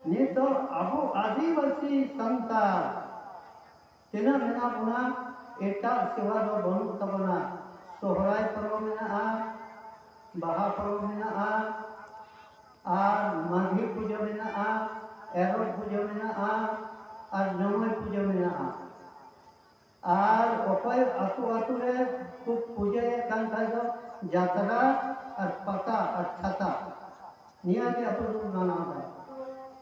ᱱᱤᱛᱚ ᱟᱵᱚ ᱟᱹᱫᱤᱵᱟᱹᱥᱤ ᱥᱟᱱᱛᱟᱲ ᱛᱤᱱᱟᱹᱜ ᱢᱮᱱᱟᱜ ᱵᱚᱱᱟ ᱮᱴᱟᱜ ᱥᱮᱣᱟ ᱫᱚ ᱵᱟᱹᱱᱩᱜ ᱛᱟᱵᱚᱱᱟ ᱥᱚᱦᱨᱟᱭ ᱯᱚᱨᱚᱵᱽ ᱢᱮᱱᱟᱜᱼᱟ ᱵᱟᱦᱟ ᱯᱚᱨᱚᱵᱽ ᱢᱮᱱᱟᱜᱼᱟ আর মাঘী পুজো মেনাগᱼᱟ এরব পুজো মেনাগᱼᱟ আর জমাই পুজো মেনাগᱼᱟ আর অকয় আতু আতু রে খুব পুজোয় কান খাই দো যাত্রা আর পাতা আর ছাতা নিয়া কে আপু মানাও दा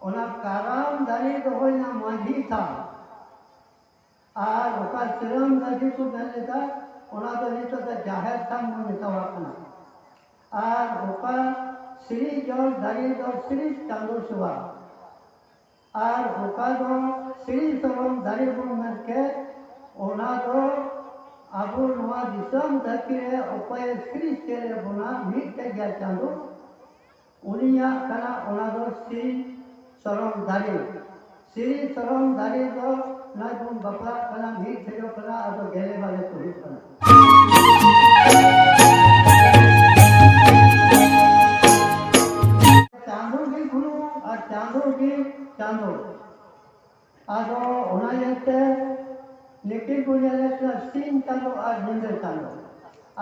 ওনা কারাম দাঁড়ি তো হই না মাঝি থা আর ওকা সিরম দাঁড়ি কো মেন লেতা ওনা তো নিতো তে জাহের থান মন মেতাওয়া কানা আর ওকা श्री जल दारी दो श्री चांदो सेवा और ओका दो श्री सरम दारी बुन मनके ओना दो आबो नवा दिसम धरती रे उपाय श्री चेले बुना मीट के गया चांदो उनिया कना ओना दो श्री सरम दारी दो ना बुन बपला कना मीट थेजो कना अदो गेले वाले तो हित कना चांदो आदो ओना येते लेकिन बुझले तो सीन चांदो और निंदे चांदो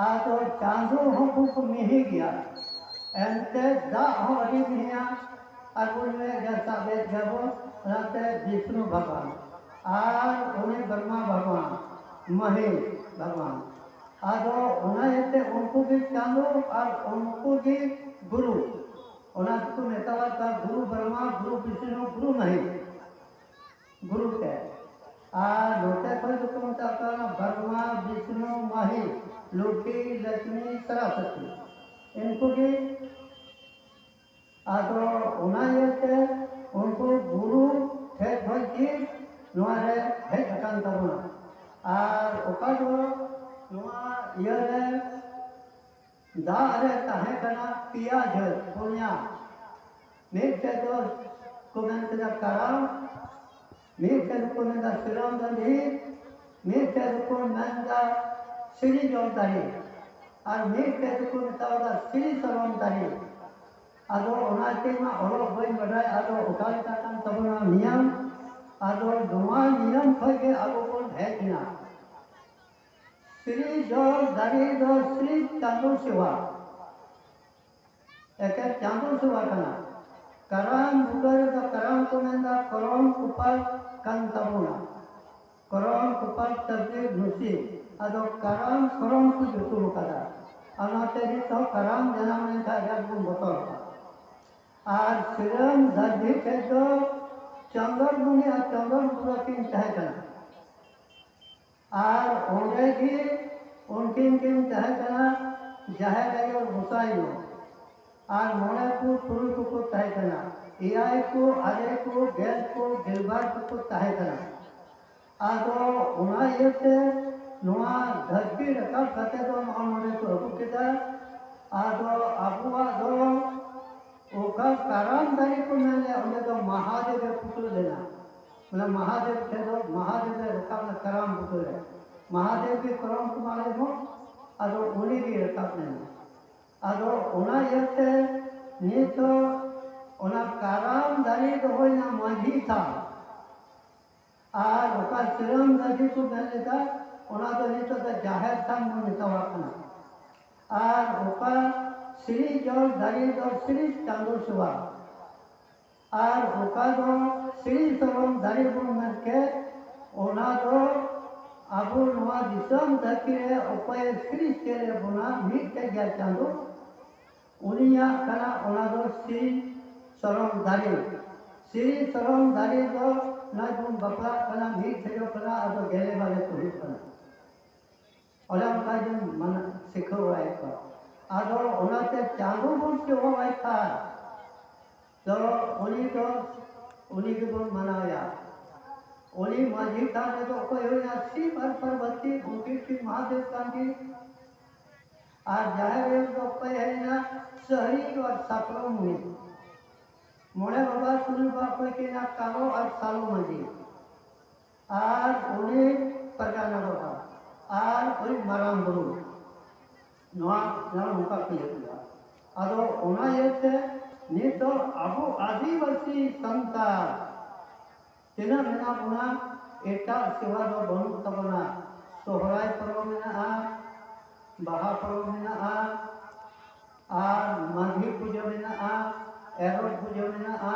आदो चांदो हम को मिहि गया एंते दा हो अडी मिया अगुन में जैसा वेद जबो राते विष्णु भगवान आर ओने ब्रह्मा भगवान महेश भगवान आदो ओना येते उनको भी चांदो और उनको भी गुरु ओना को नेतावा का गुरु ब्रह्मा गुरु विष्णु गुरु महेश गुरु के लोटे कोई तो मता का ब्रह्मा विष्णु महेश लक्ष्मी लक्ष्मी सरस्वती इनको भी आदो ओना येते उनको गुरु थे भई की नोरे हे अकान तबना आर ओका दो नोआ इयरे दा अरे ताहे कना पिया जल पुण्या मेघ तो कुमेन कना कराम मेघ को नंदा सिरम दंदी मेघ को नंदा श्री जोदारी और मेघ को नंदा श्री सरम दारी आदो ओना के मा ओलो बई बडाय आदो उठाल कान तबना नियम आदो दोवा नियम खगे आदो कोन हेजना श्री जोदारी दो श्री चांदो सेवा एक चांदो सेवा कना कराम बुगर द कराम को नंदा करम कुपाल कान तबना करम कुपाल तबे नुसी आदो कराम करम को जुतु कदा अनाते रि तो कराम जना में का जब बतल আর সিরম ধরবি তো চন্দন মুনি আর চন্দন পুরো কিন চাহে কানা আর ওরে কি উনকিন কিন চাহে কানা জাহে গায় গোসাই নো আর মনে को पुरु को चाहे काना एआई को आरे को गैस को गिलबार को चाहे काना आदो ओना येते नोआ धरती रकाब कते दो नोने को हकु केदा आदो अबुआ दो ओका काराम दारी को मैंने उन्हें तो महादेव पुत्र देना मतलब महादेव थे तो महादेव रखा ना कराम पुत्र है महादेव के करम कुमारे हो अदो उन्हीं की रखा लेना अदो उना येते नी तो उना काराम दारी तो हो ना मांझी था और ओका सिरम दारी को मैंने था उना तो नी तो जाहिर था मुझे तवाकना और ओका श्री जल दारी दो श्री चांदो सेवा और ओका दो श्री सरम दारी बुन मनके ओना दो आबो नवा दिसम धरती रे उपाय श्री चेले बुना मीट के गया चांदो उनिया कना ओना दो श्री सरम दारी दो ना बुन बपला कना मीट थेजो कना अदो गेले वाले तो हित कना ओला का जन मन सिखो आए का आदो ओनाते चांदो बोल के हो भाई था तो उन्हीं के बोल मनाया उन्हीं माजी था ने तो कोई हो ना सी पर्वती उनकी की महादेव कांडी आज जाहिर तो कोई है ना शहरी और सपरो मुनि मोड़े बाबा सुनी बा कोई के ना कालो और सालो माजी आज उन्हीं परगाना बाबा आज कोई मराम गुरु नवा नवा उनका किया आदो ओना येते Nito abu adivasi santal tina mena buna etak siwa do bonuk tabana sohrai parab mena'a baha parab mena'a ar maghi puja mena'a erot puja mena'a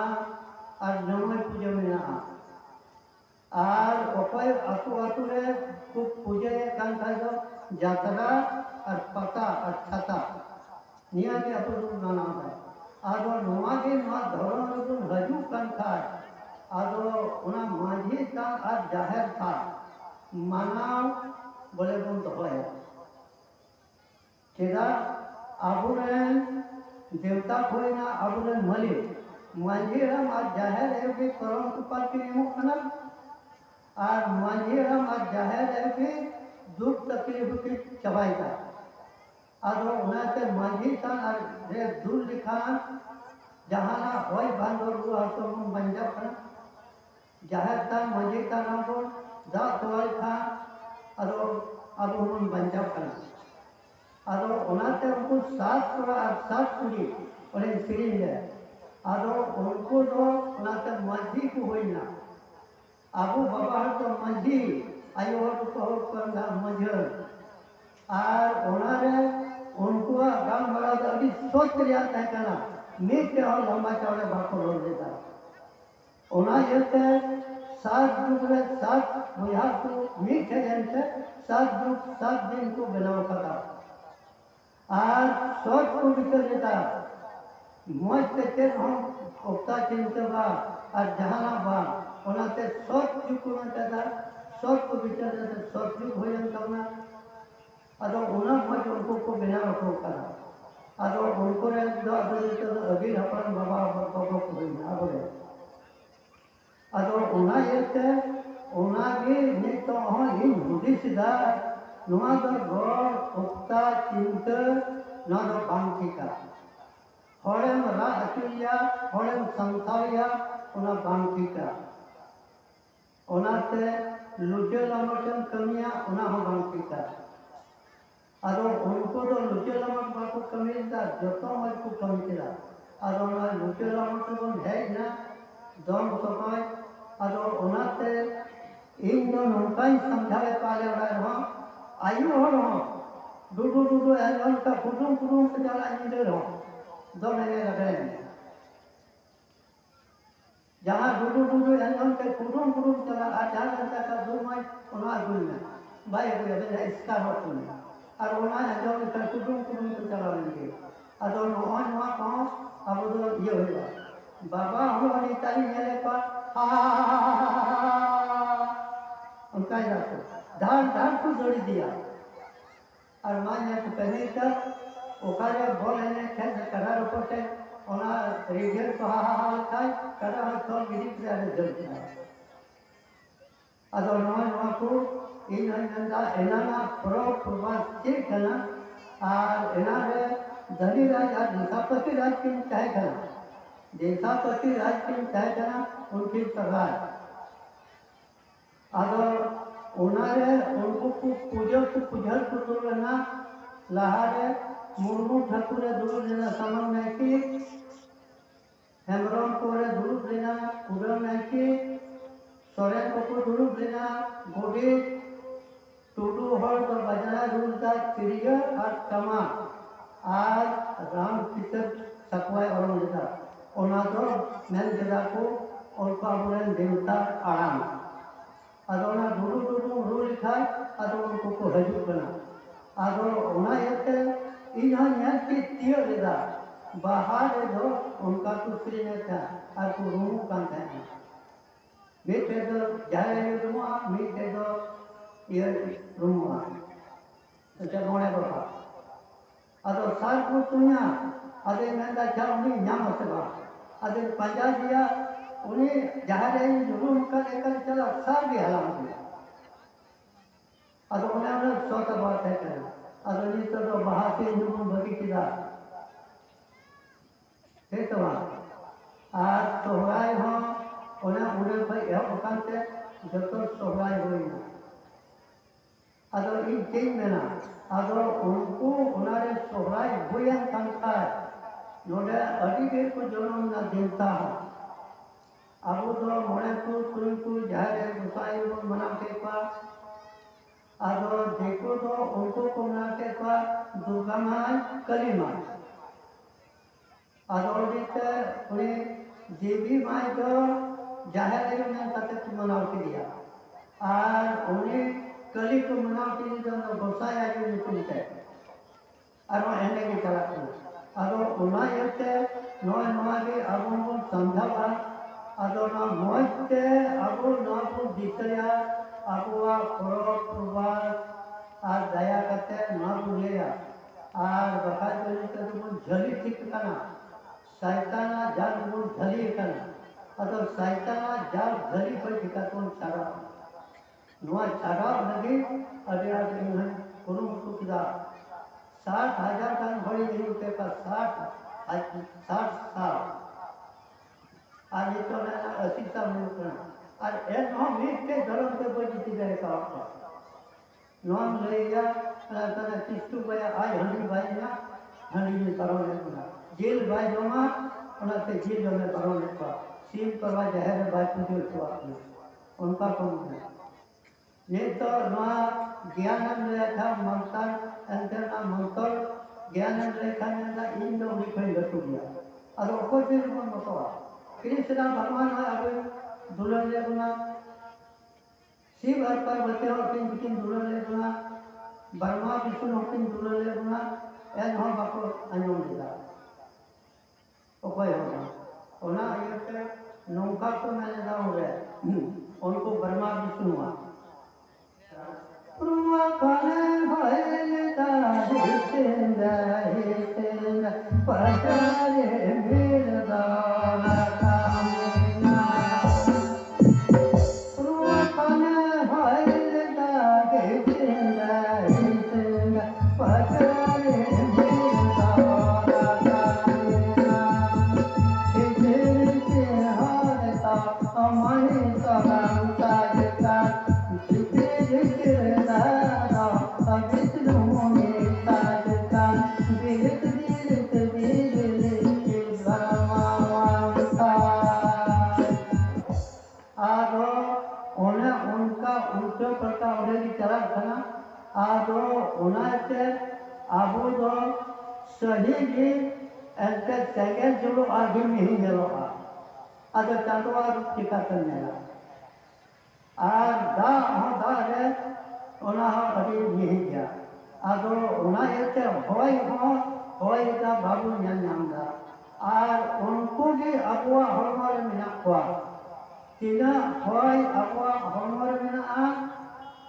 ar jamai puja mena'a ar okoy atu atu re ku puja kan khai do jatra ar pata ar chata niya ge apu nana da ado noa ge noa dharon rubun haju kan khai ado una माझी का आज जाहिर था मानव बोले बन दोहराया केदा अबुरेन देवता कोई ना अबुरेन मली माझी राम आज जाहिर है कि करम कुपाल के नियमों खाना आज माझी राम आज जाहिर है कि दुख तकलीफ की चबाई का ado उन्हें माझी का रे दूर लिखा जहाँ ना होई बांधो रुआ तो हम बन जाओ खाना जाहिर था मजे का नाम दा तोल था अदो अब हम बंजाब कना अदो उनाते उनको सात कोड़ा और सात कुड़ी उन्हें सीरीन है अदो उनको दो उनाते मजी को होई ना अबू बाबा तो मजी आयो तो करना मजर और उनारे उनको गांव बड़ा तो अभी सोच लिया था कना मीट के और लंबा चौड़े भाग को रोक देता ओना येते सात जुग रे सात बुया को मीठे जन से सात जुग सात दिन को बनाओ पता आज सोच को बिकर देता मौज के चेन हम उक्ता चिंतवा और जहाना बा ओना ते सोच जुग को ना सोच को बिकर देता सोच जुग हो जन करना अदो ओना मौज उनको को बनाओ को करा अदो उनको रे दो अभी अपन बाबा बाबा को होइना बोले ado una yete una ge nito ho in budisida noa do god ukta chinta na do bangkika horem ra atuya horem santhariya una bangkika ona te lujel amotan kamiya una ho bangkika ado unko do lujel amot ba ko kamida joto ma ko kamida ado na lujel amot ko hai na dom sokai ado onate इन दो नौकाई समझावे पाले वाला हो आयु हो डूडू डूडू Elon का कुटुम कुटुम के जाला इंदर हो दो महीने लगे जहाँ डूडू डूडू एलन के कुटुम कुटुम चला आचार घंटा का दूर में उन्हें दूर में भाई अभी अभी इसका हो तुम और उन्हें एलन का कुटुम कुटुम के चला लेंगे अदो नौन नौन कहाँ अब तो ये होगा बाबा हम लोग इताली मेरे पास उनका जातो धान धान को जोड़ी दिया और मान जाए तो पहले तक ओकारे बोले ने खेल करा रोटे ओना रीजन को हा खाई करा हो तो गिरी पे जल गया अदो नो नो को इन नंदा एनाना प्रो प्रवास के कना और एनारे धनी राज और देशापति राज की चाहे कना देशापति राज की चाहे कना उनकी सरकार अदो उनारे उनको पूजा को पूजल को लेना लहारे मुर्मू ठाकुर दूर लेना समन नहीं की हेमरम को दूर लेना पूरा नहीं की सोरेन को दूर लेना गोडी टूडू हर तो बजना दूर का तिरिया और कमा आज राम पितर सकवाई और लेता उनादो मेन जगह को उनका बुरे देवता आराम अदोना डूडू डूडू रू लिखाय अदो उनको को हजू बना अदो उना येते इन्हा न्याय की तियो लेदा बाहर दो उनका तो श्री ने था और को रूम कान था मीठे दो जाए रूम मीठे दो ये रूम तो जगोने बाबा अदो सार को सुनिया अदे नंदा जाऊनी न्याम सेवा अदे पंजा दिया उन्हें जहाँ जाए रूम का लेकर चला सार भी हला दिया अदो उन्हें सोता बात है कर अदो नहीं तो बाहर से रूम बगी किदा है तो आज सोहराय हो उन्हें उन्हें भाई यह उकान से जब तो सोहराय हुई ना अदो इन चीज में ना अदो उनको उन्हें सोहराय हुई हम संस्कार नोडे अड़ी ढेर को जनम ना देवता अब तो मोड़े को तुम को जारे गुसाई को मना के पा आदो देखो तो उनको को मना के पा दुर्गा माँ कली माँ आदो दिते उन्हें देवी माँ तो जाहे में ताते को मना के दिया और उन्हें कली को मना के दिया तो गुसाई आयु में तुमसे और एंडे की चला को आदो उन्हें ये ते नॉय के अब उनको समझावा आदो ना मोइते अबो ना को दितया अबुआ खरब प्रभास और दया करते ना बुझेया और बखा चली तो झली ठीक करना शैताना जाल वो झली करना अतो शैताना जाल झली पर ठिका तो चारा नुआ चारा लगे अरे आज इन कुरुम कुदा 60,000 टन भरी नहीं के पास 60 साल आज तो ना 80 साल में उतना और एक नौ मीट के धर्म के बजी गए का नॉन ले गया तने किस्तु गया आज हंडी भाई ना हंडी में करोने बना जेल भाई जमा उनके जेल में करोने का सीम करवा जहर भाई पूछे तो आपने उनका कौन है ये तो ना ज्ञान लेखा मंत्र अंतरना मंत्र ज्ञान लेखा में ना इन दो लिखे लटू गया और ऊपर से मन बताओ कृष्ण भगवान है अब दुल्हन ले गुना शिव और पार्वती और किन दुल्हन ले गुना ब्रह्मा विष्णु और किन दुल्हन ले गुना ऐन हम बाको अंजों देगा उपाय होगा ओना ये से नौका को मैंने दाव रहे उनको ब्रह्मा विष्णु हुआ रुआ काले भाई दाही तेंदा पचारे मेरे दाना सही ऐसे सेकंड जो आगे नहीं मिला अगर चांदवा टीका करने लगा आज दा है उन्हें अभी नहीं गया आदो उन्हें ऐसे होई का बाबू नामदा और उनको भी अबुआ हरमर में हुआ तीना होई अबुआ हरमर में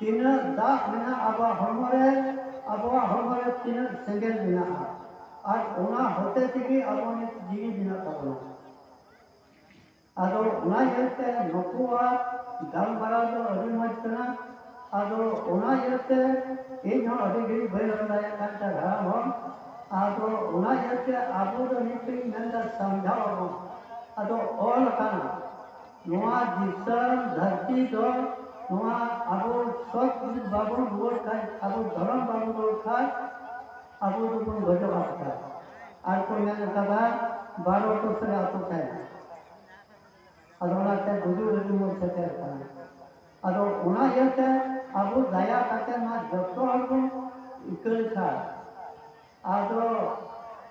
तीना दा में अबुआ हरमर तीना सेंगल में और उना होते थे अपने जीवी बिना करना आदो उना येते नकुआ गाल बड़ा तो अभी मत करना आदो उना येते इन हो अभी गिरी भय रहा है कांटा राम हो आदो उना येते आबू तो नीचे नंदा समझाओ आदो ऑल करना नुआ जिसम धरती दो नुआ आबू सब बाबू रोड का आबू धर्म बाबू रोड का अब तो तुम गजब आता है आज कोई मैंने कहा 12 तो से आता है अदोला के बुजुर्ग मोर से करता है अदो उना ये से अब दया करके ना जतो हम इकल था अदो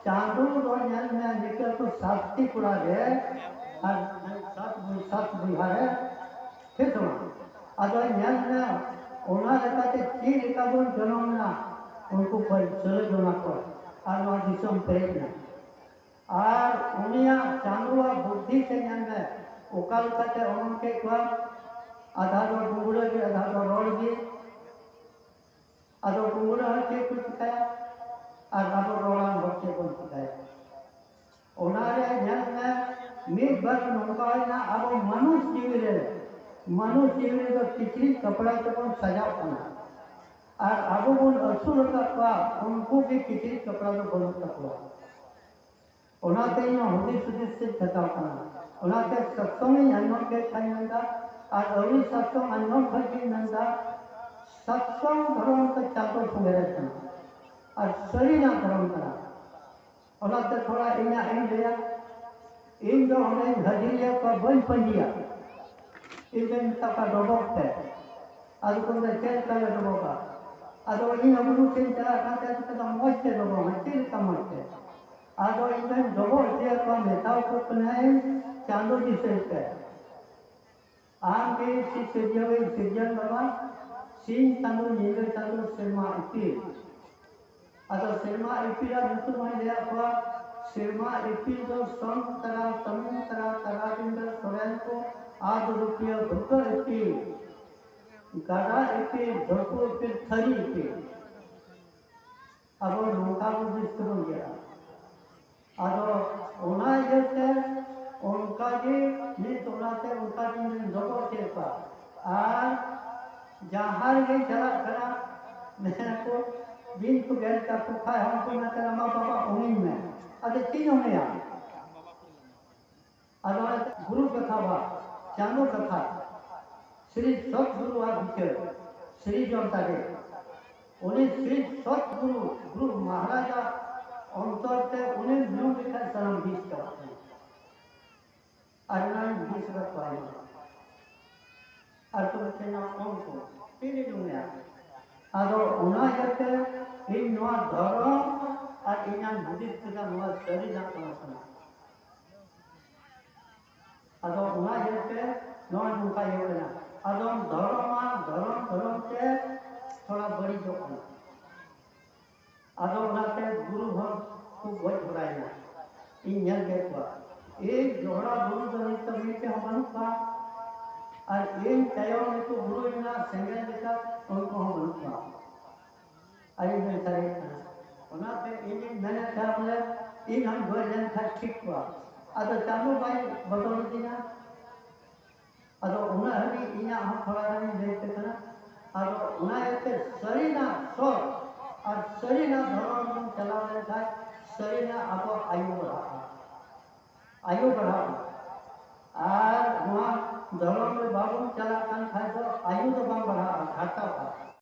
चांदू दो जन में निकल तो साथी पुरा दे और सात बिहार है ठीक है अदो जन में उना लेकाते चीर का बोल जनमना उनको पर चले जोना को और वहाँ दिशम प्रेरणा और उनिया चांदुआ बुद्धि से ज्ञान में उकाल करते उनके को आधार और गुंगुड़ा के आधार और रोड भी आधार गुंगुड़ा के कुछ सिखाया और आधार रोडान बच्चे को सिखाया उनारे ज्ञान में मीट बार नौका है ना अब मनुष्य जीवन तो किसी कपड़ा से कौन सजाओ करना और अब उन असुर का उनको भी किसी कपड़ा तो बंद तकवा उनाते इन होदी सुदी से खता करना उनाते सत्संग में अन्नों के खाई नंदा और अभी सत्संग अन्नों भरती नंदा सत्संग धर्म का चातो सुमेरे करना और शरीर ना धर्म करना ᱚᱱᱟᱛᱮ ᱛᱷᱚᱲᱟ ᱤᱧᱟᱹᱜ ᱤᱧ ᱞᱟᱹᱭᱟ ᱤᱧ ᱫᱚ ᱚᱸᱰᱮᱧ ᱦᱟᱹᱡᱨᱤᱭᱟ ᱠᱚ ᱵᱟᱹᱧ ᱯᱟᱸᱡᱤᱭᱟ ᱤᱧ ᱫᱚᱧ ᱢᱮᱛᱟ ᱠᱚᱣᱟ ᱰᱚᱵᱚᱜ ᱯᱮ ᱟᱫᱚ ᱠᱚ ᱢᱮᱱᱟ ᱪᱮᱫ ᱞᱮᱠᱟᱞᱮ ᱰᱚᱵᱚᱜᱟ ᱟᱫᱚ ᱤᱧ ᱵᱩᱨᱩ ᱴᱷᱮᱱ ᱪᱟᱞᱟᱜ ᱠᱟᱱ ᱛᱟᱦᱮᱸ ᱠᱟᱱᱟ ᱢᱚᱡᱽ ᱛᱮ ᱰᱚᱵᱚᱜᱟ ᱪᱮᱫ ᱞᱮᱠᱟ ᱢᱚᱡᱽ ᱛᱮ ᱟᱫᱚ ᱤᱧ ᱫᱚᱧ ᱰᱚᱵᱚᱜ ᱦᱚᱪᱚᱭᱮᱫ ᱠᱚᱣᱟ ᱢᱮᱛᱟᱣ ᱠᱚ ᱠᱟᱹᱱᱟᱹᱧ ᱪᱟᱸᱫᱳ ᱫᱤᱥᱟᱹᱭ ᱯᱮ ᱟᱢᱜᱮ ᱥᱤᱨᱡᱟᱹᱣᱤᱡ ᱥᱤᱨᱡᱚᱱ ᱵᱟᱵᱟ ᱥᱤᱧ ᱪᱟᱸᱫᱳ ᱧᱤᱫᱟᱹ ᱪᱟᱸᱫᱳ ᱥᱮᱨᱢᱟ ᱤᱯᱤᱞ ᱟᱫᱚ ᱥᱮᱨᱢᱟ ᱤᱯᱤᱞᱟᱜ ᱧᱩᱛᱩᱢ ᱦᱚᱸᱧ ᱞᱟᱹᱭᱟᱫ ᱠᱚᱣᱟ ᱥᱮᱨᱢᱟ ᱤᱯᱤᱞ ᱫᱚ ᱥᱚᱱᱛᱨᱟ ᱥᱚᱢᱩᱛᱨᱟ ᱛᱟᱨᱟᱵᱤᱸᱫᱟᱹ ᱥᱚᱨᱮᱱ ᱠᱚ ᱟᱫ ᱨᱩᱯᱤᱭᱟᱹ ᱵᱷᱩᱠᱟᱹ ᱤᱯᱤᱞ ᱜᱟᱰᱟ ᱤᱯᱤᱞ ᱰᱷᱚᱠᱩ ᱤᱯᱤᱞ ᱛᱷᱟᱹᱨᱤ ᱤᱯᱤᱞ ᱟᱵᱚ ᱱᱚᱝᱠᱟ ᱵᱚ ᱫᱤᱥ ᱛᱮᱵᱚᱱ ᱜᱮᱭᱟ ᱟᱫᱚ ᱚᱱᱟ ᱤᱭᱟᱹᱛᱮ ᱚᱱᱠᱟᱜᱮ ᱱᱤᱛ ᱚᱱᱟᱛᱮ ᱚᱱᱠᱟ ᱜᱤᱧ ᱰᱚᱵᱚᱜ ᱦᱚᱪᱚᱭᱮᱫ ᱠᱚᱣᱟ ᱟᱨ ᱡᱟᱦᱟᱸ ᱨᱮᱜᱮᱧ ᱪᱟᱞᱟᱜ ᱠᱟᱱᱟ ᱢᱮᱱᱟᱠᱚ ᱵᱤᱱ ᱠᱚ ᱜᱮᱨ ᱠᱟᱠᱚ ᱠᱷᱟᱡ ᱦᱚᱸ ᱠᱚ ᱢᱮᱛᱟ ᱢᱟ ᱵᱟᱵᱟ ᱩᱢᱤᱧ ᱢᱮ ᱟᱫᱚ ᱪᱮᱫ ᱩᱢᱮᱭᱟ ᱟᱫᱚ ᱜᱩᱨᱩ ᱠᱟᱛᱷᱟ ᱵᱟ ᱪᱟᱸᱫᱳ ᱠᱟᱛᱷᱟ श्री सतगुरु विचार श्री जोंतागे उन्हें श्री सतगुरु गुरु महाराजा अंतर से उन्हें न्यू लिखा सलाम बीस करते हैं अरनान बीस रखवाई अर्थ बच्चे ना कौन को तेरे दुनिया आदो उना जैसे इन नवा धर्म और इन्हें बुद्धिस्ट का नवा शरीर ना कौन आदो उना जैसे नवा नुका ये बना आदो धर्म के थोड़ा बड़ी जो आदो उनाते गुरु भर को गज भराया इन जल के को एक जोड़ा गुरु दनी तो मीटे हम का और एक तयो में तो गुरु इना संगल देखा उनको हम का आई में करे उनाते इन मैंने कहा बोले इन हम गोजन था ठीक हुआ आदो चालू भाई बदल दिया आदो उना हनी इना हम थोड़ा नहीं देखते कना आदो उना ये शरीर सो और शरीर धर्म चला था शरीर अब आयु बढ़ा और वहाँ धर्म में बाबू चला आयु तो बढ़ा घाटा